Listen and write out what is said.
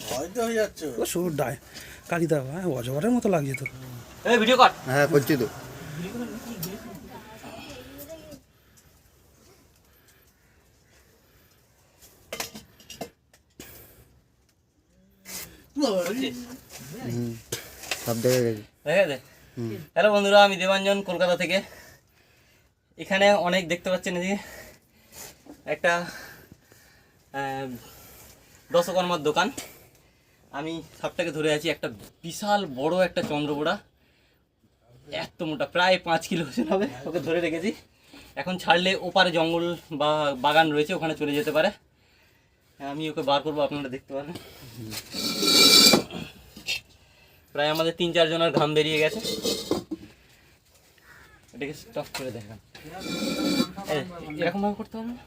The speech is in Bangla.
ভয় তো হয়ে যাচ্ছে ও শুধু কালিদা অজগরের মতো লাগছে তো। এই ভিডিও কর। হ্যাঁ করছি তো। সব দেখে গেছি। দেখে দে। হ্যালো বন্ধুরা, আমি দেবাঞ্জন কলকাতা থেকে। এখানে অনেক দেখতে পাচ্ছেন এদিকে একটা দশকর্মার দোকান। আমি সবটাকে ধরে আছি। একটা বিশাল বড় একটা চন্দ্রবোড়া, এত মোটা, প্রায় 5 কিলো ওজন হবে। ওকে ধরে রেখেছি। এখন ছাড়লে ওপারে জঙ্গল বা বাগান রয়েছে, ওখানে চলে যেতে পারে। আমি ওকে বার করবো, আপনারা দেখতে পারেন। প্রায় আমাদের 3-4 জনের ঘাম বেরিয়ে গেছে। এটাকে স্টপ করে দেখান। এরকম ভাবে করতে হবে না।